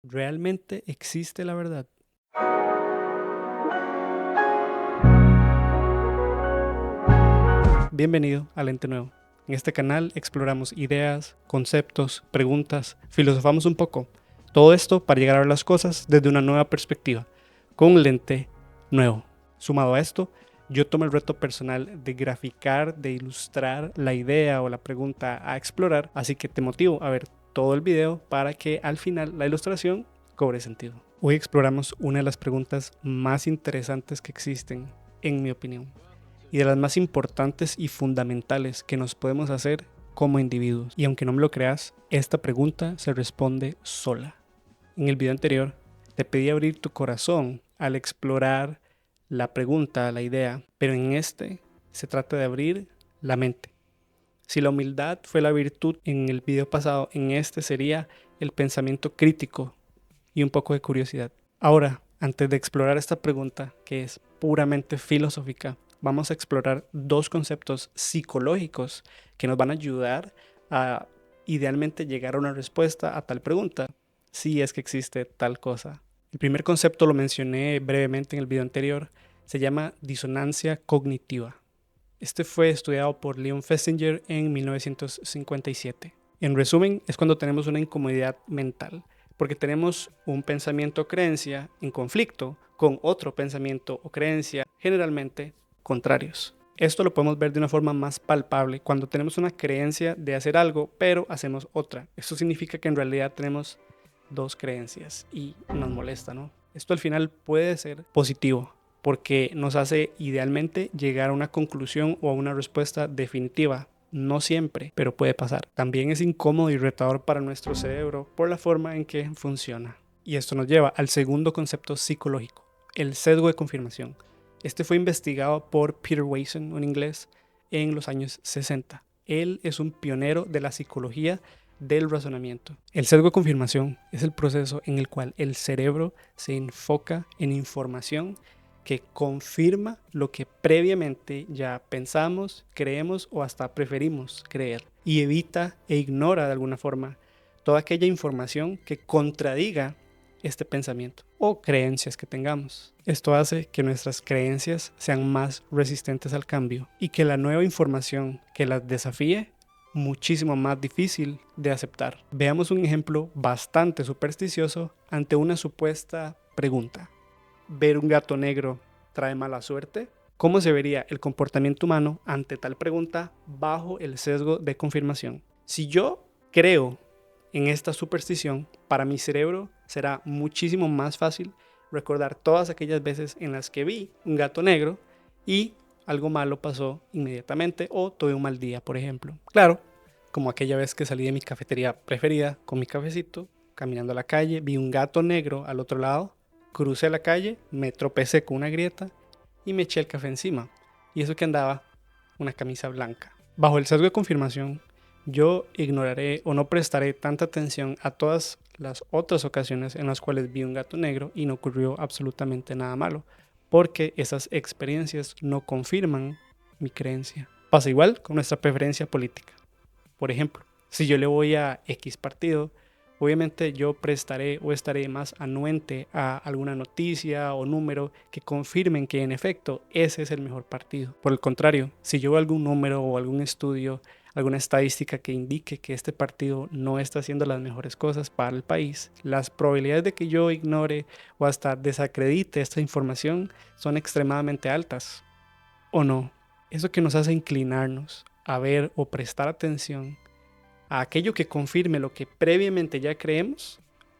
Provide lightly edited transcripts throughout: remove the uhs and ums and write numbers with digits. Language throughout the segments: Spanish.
¿Realmente existe la verdad? Bienvenido a Lente Nuevo. En este canal exploramos ideas, conceptos, preguntas, filosofamos un poco. Todo esto para llegar a ver las cosas desde una nueva perspectiva, con un lente nuevo. Sumado a esto, yo tomo el reto personal de graficar, de ilustrar la idea o la pregunta a explorar, así que te motivo a ver todo el video para que al final la ilustración cobre sentido. Hoy exploramos una de las preguntas más interesantes que existen, en mi opinión, y de las más importantes y fundamentales que nos podemos hacer como individuos. Y aunque no me lo creas, esta pregunta se responde sola. En el video anterior te pedí abrir tu corazón al explorar la pregunta, la idea, pero en este se trata de abrir la mente. Si la humildad fue la virtud en el video pasado, en este sería el pensamiento crítico y un poco de curiosidad. Ahora, antes de explorar esta pregunta, que es puramente filosófica, vamos a explorar dos conceptos psicológicos que nos van a ayudar a idealmente llegar a una respuesta a tal pregunta, si es que existe tal cosa. El primer concepto lo mencioné brevemente en el video anterior, se llama disonancia cognitiva. Este fue estudiado por Leon Festinger en 1957. En resumen, es cuando tenemos una incomodidad mental, porque tenemos un pensamiento o creencia en conflicto con otro pensamiento o creencia generalmente contrarios. Esto lo podemos ver de una forma más palpable cuando tenemos una creencia de hacer algo, pero hacemos otra. Esto significa que en realidad tenemos dos creencias y nos molesta, ¿no? Esto al final puede ser positivo porque nos hace idealmente llegar a una conclusión o a una respuesta definitiva. No siempre, pero puede pasar. También es incómodo y retador para nuestro cerebro por la forma en que funciona. Y esto nos lleva al segundo concepto psicológico, el sesgo de confirmación. Este fue investigado por Peter Wason, un inglés, en los años 60. Él es un pionero de la psicología del razonamiento. El sesgo de confirmación es el proceso en el cual el cerebro se enfoca en información que confirma lo que previamente ya pensamos, creemos o hasta preferimos creer, y evita e ignora de alguna forma toda aquella información que contradiga este pensamiento o creencias que tengamos. Esto hace que nuestras creencias sean más resistentes al cambio y que la nueva información que las desafíe muchísimo más difícil de aceptar. Veamos un ejemplo bastante supersticioso ante una supuesta pregunta. ¿Ver un gato negro trae mala suerte? ¿Cómo se vería el comportamiento humano ante tal pregunta bajo el sesgo de confirmación? Si yo creo en esta superstición, para mi cerebro será muchísimo más fácil recordar todas aquellas veces en las que vi un gato negro y algo malo pasó inmediatamente o tuve un mal día, por ejemplo. Claro, como aquella vez que salí de mi cafetería preferida con mi cafecito, caminando a la calle, vi un gato negro al otro lado, crucé la calle, me tropecé con una grieta y me eché el café encima. Y eso que andaba una camisa blanca. Bajo el sesgo de confirmación, yo ignoraré o no prestaré tanta atención a todas las otras ocasiones en las cuales vi un gato negro y no ocurrió absolutamente nada malo, porque esas experiencias no confirman mi creencia. Pasa igual con nuestra preferencia política. Por ejemplo, si yo le voy a X partido, obviamente yo prestaré o estaré más anuente a alguna noticia o número que confirmen que en efecto ese es el mejor partido. Por el contrario, si yo veo algún número o algún estudio, alguna estadística que indique que este partido no está haciendo las mejores cosas para el país, las probabilidades de que yo ignore o hasta desacredite esta información son extremadamente altas. ¿O no? Eso que nos hace inclinarnos a ver o prestar atención a aquello que confirme lo que previamente ya creemos,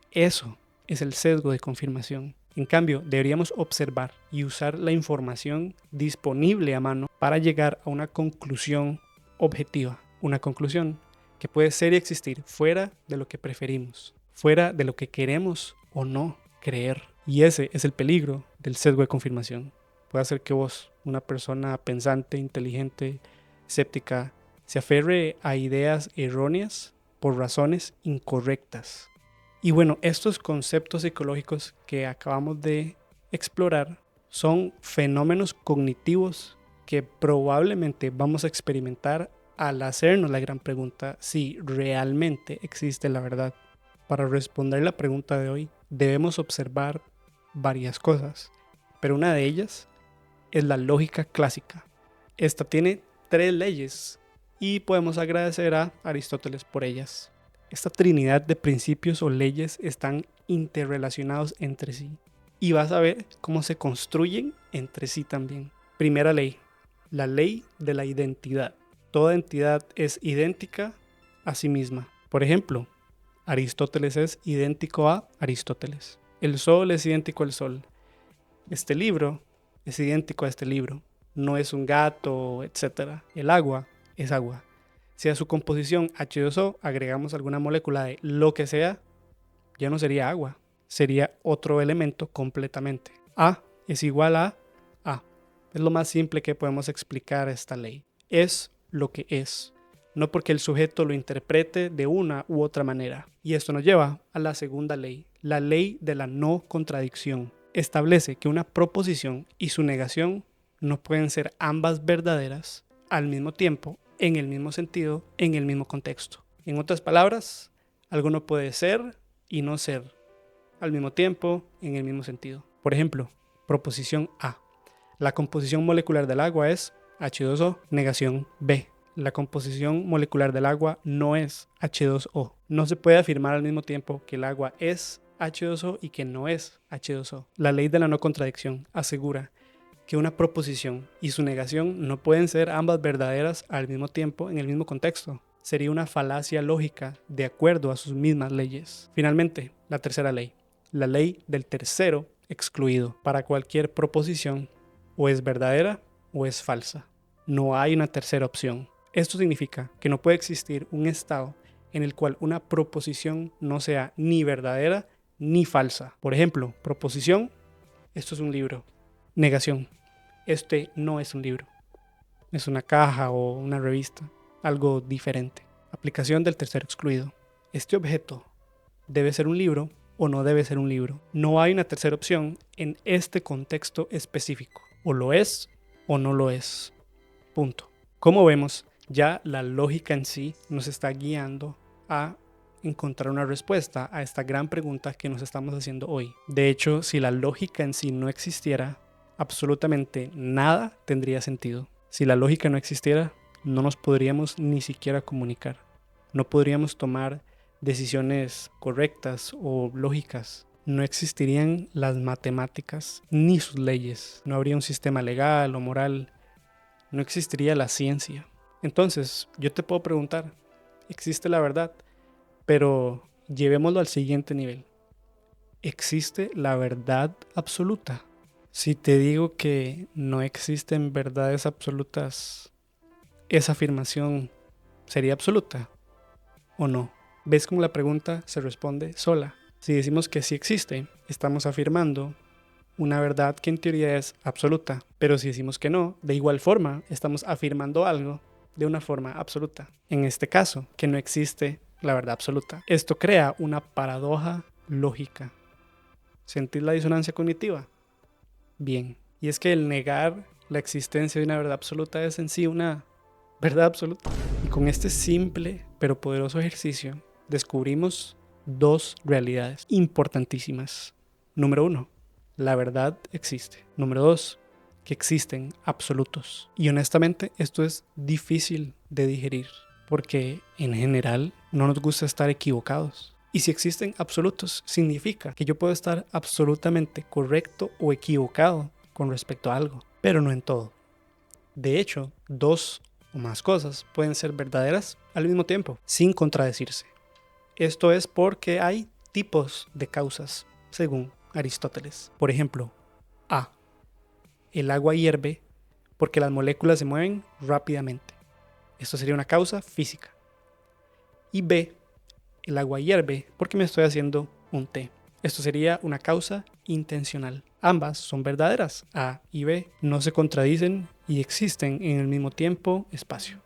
eso es el sesgo de confirmación. En cambio, deberíamos observar y usar la información disponible a mano para llegar a una conclusión objetiva, una conclusión que puede ser y existir fuera de lo que preferimos, fuera de lo que queremos o no creer. Y ese es el peligro del sesgo de confirmación. Puede hacer que vos, una persona pensante, inteligente, escéptica, se aferre a ideas erróneas por razones incorrectas. Y bueno, estos conceptos psicológicos que acabamos de explorar son fenómenos cognitivos que probablemente vamos a experimentar al hacernos la gran pregunta si realmente existe la verdad. para responder la pregunta de hoy, debemos observar varias cosas, pero una de ellas es la lógica clásica. Esta tiene 3 leyes y podemos agradecer a Aristóteles por ellas. Esta trinidad de principios o leyes están interrelacionados entre sí y vas a ver cómo se construyen entre sí también. Primera ley, la ley de la identidad. Toda entidad es idéntica a sí misma. Por ejemplo, Aristóteles es idéntico a Aristóteles. El sol es idéntico al sol. Este libro es idéntico a este libro. No es un gato, etc. El agua es agua. Si a su composición H2O agregamos alguna molécula de lo que sea, ya no sería agua. Sería otro elemento completamente. A es igual a A. Es lo más simple que podemos explicar esta ley. Es lo que es. No porque el sujeto lo interprete de una u otra manera. Y esto nos lleva a la segunda ley, la ley de la no contradicción. Establece que una proposición y su negación no pueden ser ambas verdaderas al mismo tiempo, en el mismo sentido, en el mismo contexto. En otras palabras, algo no puede ser y no ser al mismo tiempo, en el mismo sentido. Por ejemplo, proposición A. La composición molecular del agua es H2O, negación B. La composición molecular del agua no es H2O. No se puede afirmar al mismo tiempo que el agua es H2O y que no es H2O. La ley de la no contradicción asegura que una proposición y su negación no pueden ser ambas verdaderas al mismo tiempo en el mismo contexto. Sería una falacia lógica de acuerdo a sus mismas leyes. Finalmente, la tercera ley, la ley del tercero excluido. Para cualquier proposición, o es verdadera o es falsa. No hay una tercera opción. Esto significa que no puede existir un estado en el cual una proposición no sea ni verdadera ni falsa. Por ejemplo, proposición, esto es un libro. Negación, este no es un libro. Es una caja o una revista, algo diferente. Aplicación del tercero excluido. Este objeto debe ser un libro o no debe ser un libro. No hay una tercera opción en este contexto específico. O lo es o no lo es. Punto. Como vemos, ya la lógica en sí nos está guiando a encontrar una respuesta a esta gran pregunta que nos estamos haciendo hoy. De hecho, si la lógica en sí no existiera, absolutamente nada tendría sentido. Si la lógica no existiera, no nos podríamos ni siquiera comunicar. No podríamos tomar decisiones correctas o lógicas. No existirían las matemáticas ni sus leyes. No habría un sistema legal o moral. No existiría la ciencia. Entonces, yo te puedo preguntar, ¿existe la verdad? Pero llevémoslo al siguiente nivel. ¿Existe la verdad absoluta? Si te digo que no existen verdades absolutas, ¿esa afirmación sería absoluta o no? ¿Ves cómo la pregunta se responde sola? Si decimos que sí existe, estamos afirmando una verdad que en teoría es absoluta. Pero si decimos que no, de igual forma, estamos afirmando algo de una forma absoluta. En este caso, que no existe la verdad absoluta. Esto crea una paradoja lógica. ¿Sentís la disonancia cognitiva? Bien. Y es que el negar la existencia de una verdad absoluta es en sí una verdad absoluta. Y con este simple pero poderoso ejercicio, descubrimos 2 realidades importantísimas. Número 1. La verdad existe. Número 2, que existen absolutos. Y honestamente esto es difícil de digerir porque en general no nos gusta estar equivocados. Y si existen absolutos, significa que yo puedo estar absolutamente correcto o equivocado con respecto a algo, pero no en todo. De hecho, 2 o más cosas pueden ser verdaderas al mismo tiempo, sin contradecirse. Esto es porque hay tipos de causas, según Aristóteles. Por ejemplo, A. El agua hierve porque las moléculas se mueven rápidamente. Esto sería una causa física. Y B. El agua hierve porque me estoy haciendo un té. Esto sería una causa intencional. Ambas son verdaderas. A y B no se contradicen y existen en el mismo tiempo, espacio.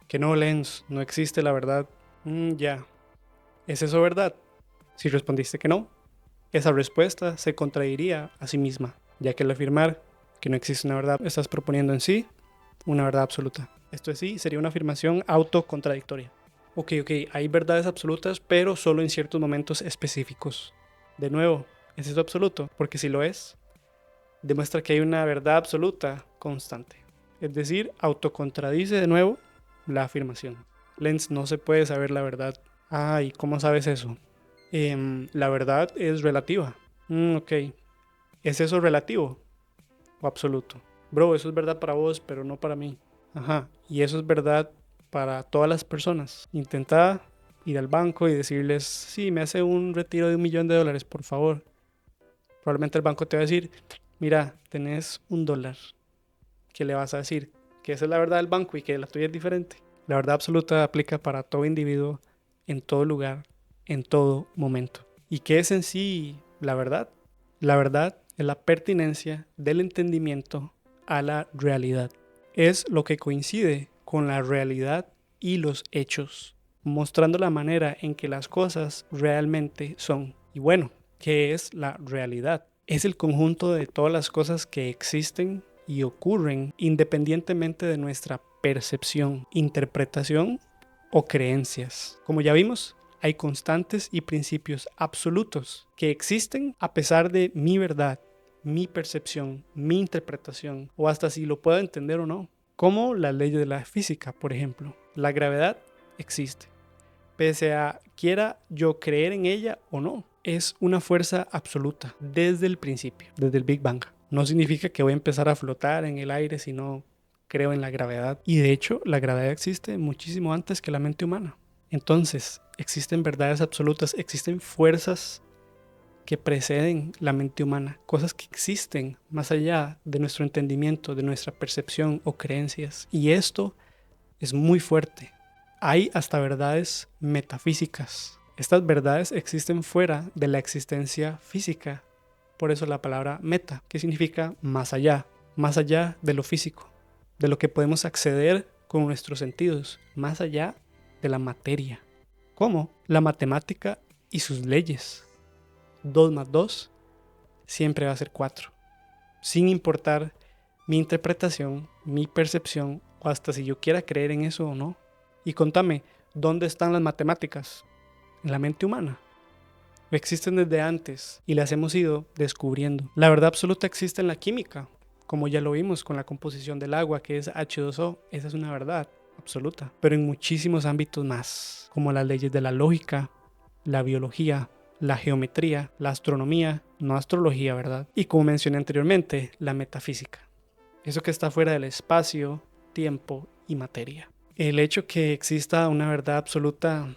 Que no, Lenz, no existe la verdad. Ya. ¿Es eso verdad? Si respondiste que no, esa respuesta se contradiría a sí misma, ya que al afirmar que no existe una verdad, estás proponiendo en sí una verdad absoluta. Esto en sí sería una afirmación autocontradictoria. Ok, hay verdades absolutas, pero solo en ciertos momentos específicos. De nuevo, ¿es eso absoluto? Porque si lo es, demuestra que hay una verdad absoluta constante. Es decir, autocontradice de nuevo la afirmación. Lenz, no se puede saber la verdad. ¿Y cómo sabes eso? La verdad es relativa. Ok. ¿Es eso relativo o absoluto? Bro, eso es verdad para vos, pero no para mí. Ajá. Y eso es verdad para todas las personas. Intenta ir al banco y decirles, sí, me hace un retiro de $1.000.000, por favor. Probablemente el banco te va a decir, mira, tenés $1. ¿Qué le vas a decir? Que esa es la verdad del banco y que la tuya es diferente. La verdad absoluta aplica para todo individuo, en todo lugar, en todo momento. ¿Y qué es en sí la verdad? La verdad es la pertinencia del entendimiento a la realidad. Es lo que coincide con la realidad y los hechos, mostrando la manera en que las cosas realmente son. Y bueno, ¿qué es la realidad? Es el conjunto de todas las cosas que existen y ocurren independientemente de nuestra percepción, interpretación o creencias. Como ya vimos, hay constantes y principios absolutos que existen a pesar de mi verdad, mi percepción, mi interpretación, o hasta si lo puedo entender o no. Como las leyes de la física, por ejemplo. La gravedad existe, pese a quiera yo creer en ella o no. Es una fuerza absoluta desde el principio, desde el Big Bang. No significa que voy a empezar a flotar en el aire si no creo en la gravedad. Y de hecho, la gravedad existe muchísimo antes que la mente humana. Entonces, existen verdades absolutas, existen fuerzas que preceden la mente humana, cosas que existen más allá de nuestro entendimiento, de nuestra percepción o creencias. Y esto es muy fuerte. Hay hasta verdades metafísicas. Estas verdades existen fuera de la existencia física. Por eso la palabra meta, que significa más allá de lo físico, de lo que podemos acceder con nuestros sentidos, más allá de la materia. ¿Cómo? La matemática y sus leyes. 2 más 2 siempre va a ser 4. Sin importar mi interpretación, mi percepción, o hasta si yo quiera creer en eso o no. Y contame, ¿dónde están las matemáticas? ¿En la mente humana? Existen desde antes y las hemos ido descubriendo. La verdad absoluta existe en la química, como ya lo vimos con la composición del agua, que es H2O. Esa es una verdad absoluta. Pero en muchísimos ámbitos más, como las leyes de la lógica, la biología, la geometría, la astronomía, no astrología, ¿verdad? Y como mencioné anteriormente, la metafísica. Eso que está fuera del espacio, tiempo y materia. El hecho que exista una verdad absoluta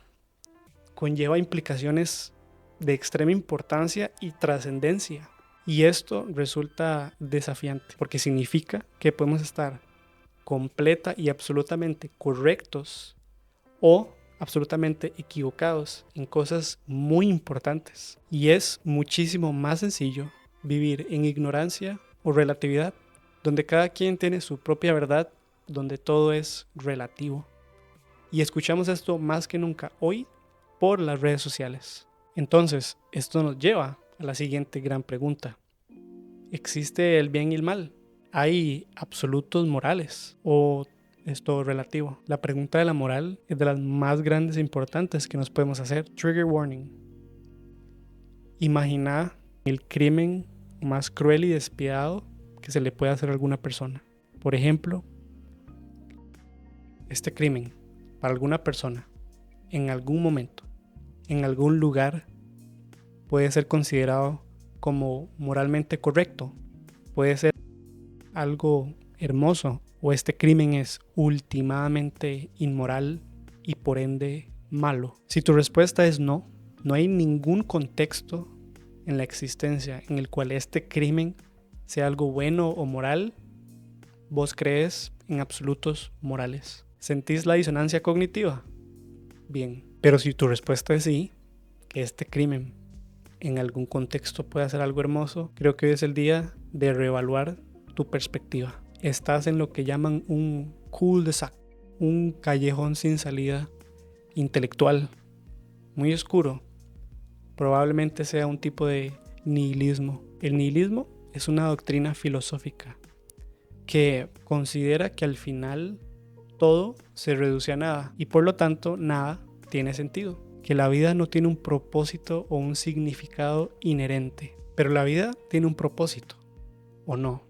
conlleva implicaciones de extrema importancia y trascendencia. Y esto resulta desafiante porque significa que podemos estar completa y absolutamente correctos o absolutamente equivocados en cosas muy importantes. Y es muchísimo más sencillo vivir en ignorancia o relatividad, donde cada quien tiene su propia verdad, donde todo es relativo. Y escuchamos esto más que nunca hoy por las redes sociales. Entonces, esto nos lleva a la siguiente gran pregunta. ¿Existe el bien y el mal? ¿Hay absolutos morales o es todo relativo? La pregunta de la moral es de las más grandes e importantes que nos podemos hacer. Trigger warning. Imagina el crimen más cruel y despiadado que se le puede hacer a alguna persona. Por ejemplo, este crimen para alguna persona en algún momento, en algún lugar, puede ser considerado como moralmente correcto, puede ser algo hermoso, o este crimen es últimamente inmoral y por ende malo. Si tu respuesta es no, no hay ningún contexto en la existencia en el cual este crimen sea algo bueno o moral, vos crees en absolutos morales. ¿Sentís la disonancia cognitiva? Bien, pero si tu respuesta es sí, que este crimen en algún contexto puede ser algo hermoso, creo que hoy es el día de reevaluar tu perspectiva. Estás en lo que llaman un cul-de-sac, un callejón sin salida intelectual, muy oscuro. Probablemente sea un tipo de nihilismo. El nihilismo es una doctrina filosófica que considera que al final todo se reduce a nada y por lo tanto nada tiene sentido. Que la vida no tiene un propósito o un significado inherente. Pero la vida tiene un propósito, ¿o no?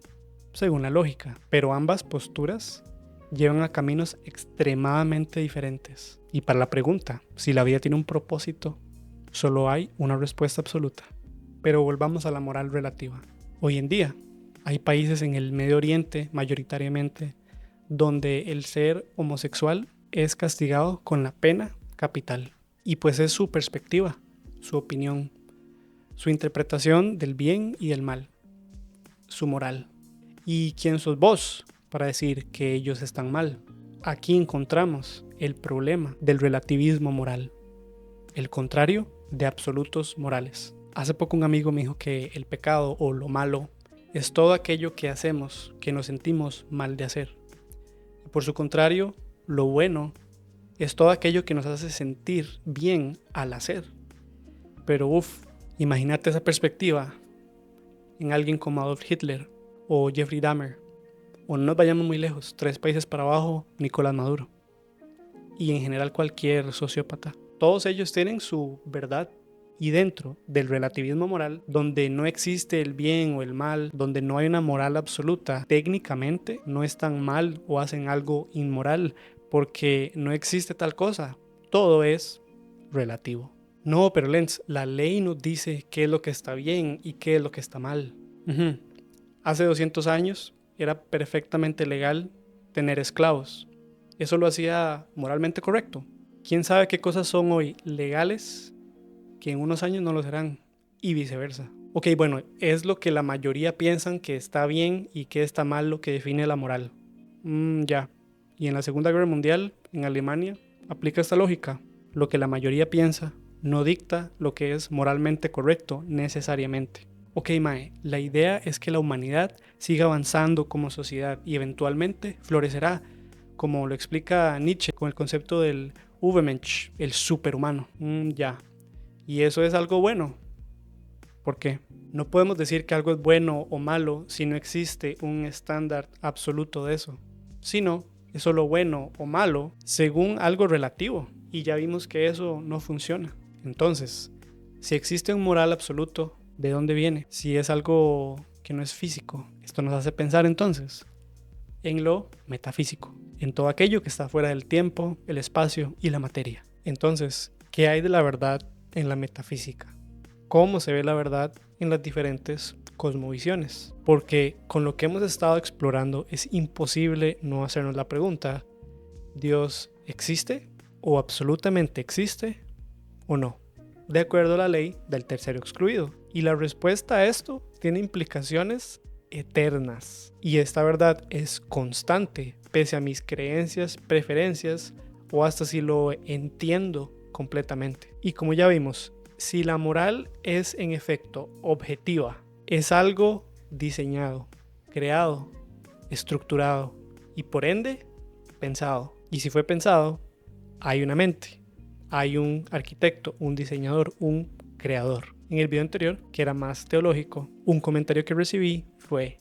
Según la lógica. Pero ambas posturas llevan a caminos extremadamente diferentes. Y para la pregunta, si la vida tiene un propósito, solo hay una respuesta absoluta. Pero volvamos a la moral relativa. Hoy en día, hay países en el Medio Oriente, mayoritariamente, donde el ser homosexual es castigado con la pena capital. Y pues es su perspectiva, su opinión, su interpretación del bien y del mal, su moral. ¿Y quién sos vos para decir que ellos están mal? Aquí encontramos el problema del relativismo moral, el contrario de absolutos morales. Hace poco un amigo me dijo que el pecado o lo malo es todo aquello que hacemos que nos sentimos mal de hacer. Y por su contrario, lo bueno es todo aquello que nos hace sentir bien al hacer. Pero imagínate esa perspectiva en alguien como Adolf Hitler o Jeffrey Dahmer, o no nos vayamos muy lejos, 3 países para abajo, Nicolás Maduro, y en general cualquier sociópata. Todos ellos tienen su verdad, y dentro del relativismo moral, donde no existe el bien o el mal, donde no hay una moral absoluta, técnicamente no están mal o hacen algo inmoral, porque no existe tal cosa. Todo es relativo. No, pero Lenz, la ley nos dice qué es lo que está bien y qué es lo que está mal. Hace 200 años era perfectamente legal tener esclavos. Eso lo hacía moralmente correcto. ¿Quién sabe qué cosas son hoy legales que en unos años no lo serán? Y viceversa. Ok, bueno, es lo que la mayoría piensan que está bien y que está mal lo que define la moral. Ya. Y en la Segunda Guerra Mundial, en Alemania, aplica esta lógica. Lo que la mayoría piensa no dicta lo que es moralmente correcto necesariamente. Ok, mae, la idea es que la humanidad siga avanzando como sociedad y eventualmente florecerá, como lo explica Nietzsche con el concepto del Übermensch, el superhumano. Ya. Y eso es algo bueno. ¿Por qué? No podemos decir que algo es bueno o malo si no existe un estándar absoluto de eso, sino es solo bueno o malo según algo relativo, y ya vimos que eso no funciona. Entonces, si existe un moral absoluto, ¿de dónde viene? Si es algo que no es físico, esto nos hace pensar entonces en lo metafísico, en todo aquello que está fuera del tiempo, el espacio y la materia. Entonces, ¿qué hay de la verdad en la metafísica? ¿Cómo se ve la verdad en las diferentes cosmovisiones? Porque con lo que hemos estado explorando es imposible no hacernos la pregunta: ¿Dios existe? ¿O absolutamente existe? ¿O no? De acuerdo a la ley del tercero excluido. Y la respuesta a esto tiene implicaciones eternas. Y esta verdad es constante, pese a mis creencias, preferencias, o hasta si lo entiendo completamente. Y como ya vimos, si la moral es en efecto objetiva, es algo diseñado, creado, estructurado y por ende pensado. Y si fue pensado, hay una mente, hay un arquitecto, un diseñador, un creador. En el video anterior, que era más teológico, un comentario que recibí fue: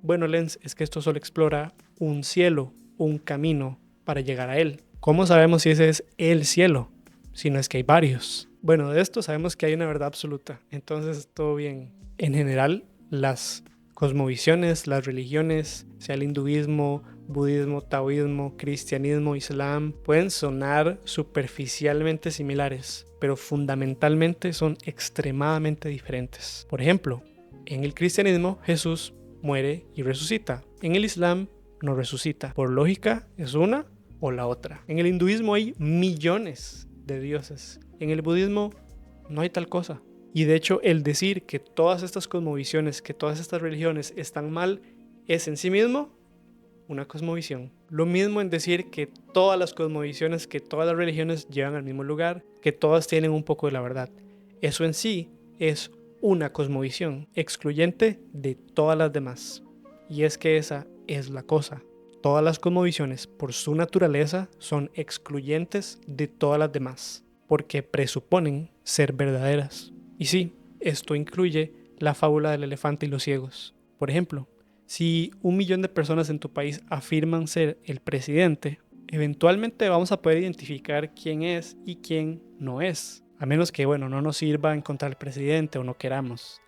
bueno, Lenz, es que esto solo explora un cielo, un camino para llegar a él. ¿Cómo sabemos si ese es el cielo? Si no es que hay varios. Bueno, de esto sabemos que hay una verdad absoluta, entonces todo bien. En general, las cosmovisiones, las religiones, sea el hinduismo, budismo, taoísmo, cristianismo, islam, pueden sonar superficialmente similares, pero fundamentalmente son extremadamente diferentes. Por ejemplo, en el cristianismo Jesús muere y resucita. En el islam no resucita. Por lógica, es una o la otra. En el hinduismo hay millones de dioses. En el budismo no hay tal cosa. Y de hecho, el decir que todas estas cosmovisiones, que todas estas religiones están mal, es en sí mismo una cosmovisión. Lo mismo en decir que todas las cosmovisiones, que todas las religiones llevan al mismo lugar, que todas tienen un poco de la verdad. Eso en sí es una cosmovisión excluyente de todas las demás. Y es que esa es la cosa. Todas las cosmovisiones, por su naturaleza, son excluyentes de todas las demás, porque presuponen ser verdaderas. Y sí, esto incluye la fábula del elefante y los ciegos. Por ejemplo, si 1 millón de personas en tu país afirman ser el presidente, eventualmente vamos a poder identificar quién es y quién no es. A menos que, bueno, no nos sirva encontrar al presidente o no queramos.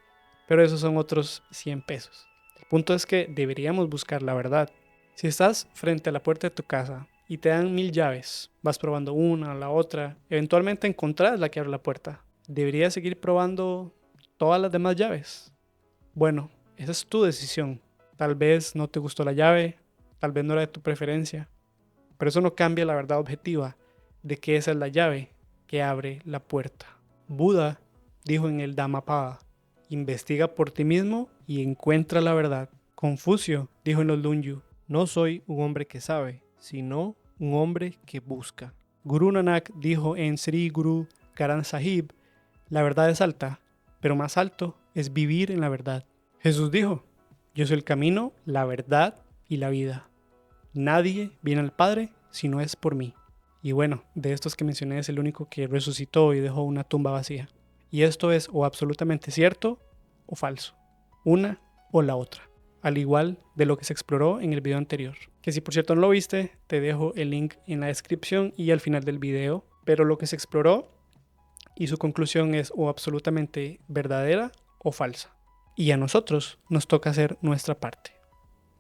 Pero esos son otros 100 pesos. El punto es que deberíamos buscar la verdad. Si estás frente a la puerta de tu casa y te dan 1000 llaves, vas probando una, la otra, eventualmente encontrás la que abre la puerta. ¿Deberías seguir probando todas las demás llaves? Bueno, esa es tu decisión. Tal vez no te gustó la llave, tal vez no era de tu preferencia, pero eso no cambia la verdad objetiva de que esa es la llave que abre la puerta. Buda dijo en el Dhammapada: investiga por ti mismo y encuentra la verdad. Confucio dijo en los Lunyu: no soy un hombre que sabe, sino un hombre que busca. Guru Nanak dijo en Sri Guru Granth Sahib: la verdad es alta, pero más alto es vivir en la verdad. Jesús dijo: yo soy el camino, la verdad y la vida. Nadie viene al Padre si no es por mí. Y bueno, de estos que mencioné es el único que resucitó y dejó una tumba vacía. Y esto es o absolutamente cierto o falso. Una o la otra. Al igual de lo que se exploró en el video anterior. Que si por cierto no lo viste, te dejo el link en la descripción y al final del video. Pero lo que se exploró y su conclusión es o absolutamente verdadera o falsa. Y a nosotros nos toca hacer nuestra parte.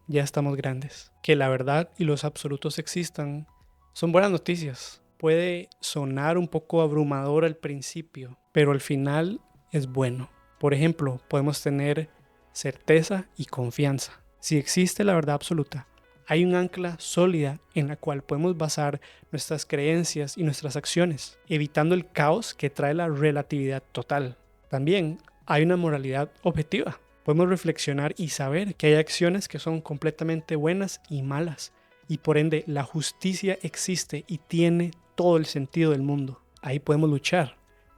Ya estamos grandes. Que la verdad y los absolutos existan son buenas noticias. Puede sonar un poco abrumador al principio, pero al final es bueno. Por ejemplo, podemos tener certeza y confianza. Si existe la verdad absoluta, hay un ancla sólida en la cual podemos basar nuestras creencias y nuestras acciones, evitando el caos que trae la relatividad total. También hay una moralidad objetiva. Podemos reflexionar y saber que hay acciones que son completamente buenas y malas, y por ende la justicia existe y tiene todo el sentido del mundo. Ahí podemos luchar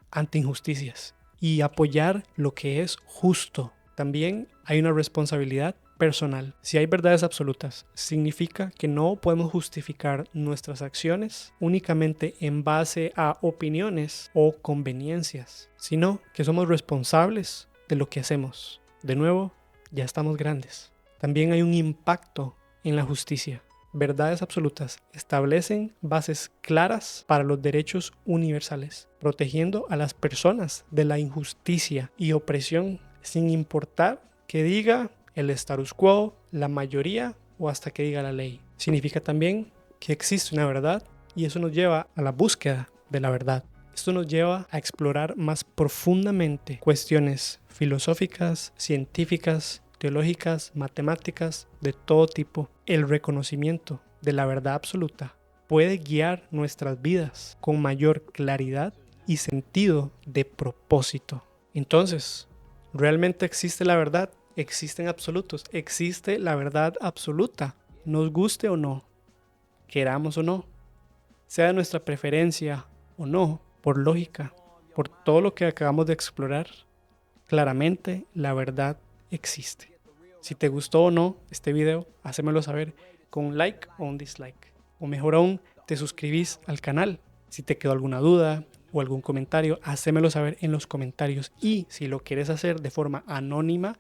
ante injusticias y apoyar lo que es justo. También hay una responsabilidad personal. Si hay verdades absolutas, significa que no podemos justificar nuestras acciones únicamente en base a opiniones o conveniencias, sino que somos responsables de lo que hacemos. De nuevo, ya estamos grandes. También hay un impacto en la justicia. Verdades absolutas establecen bases claras para los derechos universales, protegiendo a las personas de la injusticia y opresión, sin importar que diga el status quo, la mayoría o hasta que diga la ley. Significa también que existe una verdad y eso nos lleva a la búsqueda de la verdad. Esto nos lleva a explorar más profundamente cuestiones filosóficas, científicas, teológicas, matemáticas, de todo tipo. El reconocimiento de la verdad absoluta puede guiar nuestras vidas con mayor claridad y sentido de propósito. Entonces, ¿realmente existe la verdad? Existen absolutos. Existe la verdad absoluta. Nos guste o no, queramos o no, sea de nuestra preferencia o no, por lógica, por todo lo que acabamos de explorar, claramente la verdad existe. Si te gustó o no este video, hacémelo saber con un like o un dislike. O mejor aún, te suscribís al canal. Si te quedó alguna duda o algún comentario, hacémelo saber en los comentarios. Y si lo quieres hacer de forma anónima,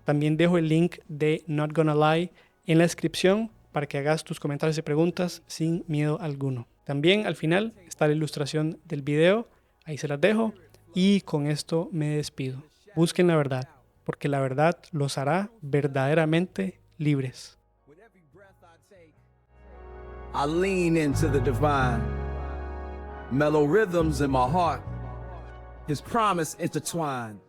también dejo el link de Not Gonna Lie en la descripción para que hagas tus comentarios y preguntas sin miedo alguno. También al final está la ilustración del video, ahí se las dejo. Y con esto me despido. Busquen la verdad, porque la verdad los hará verdaderamente libres. I lean into the divine, mellow rhythms in my heart, his promise intertwined.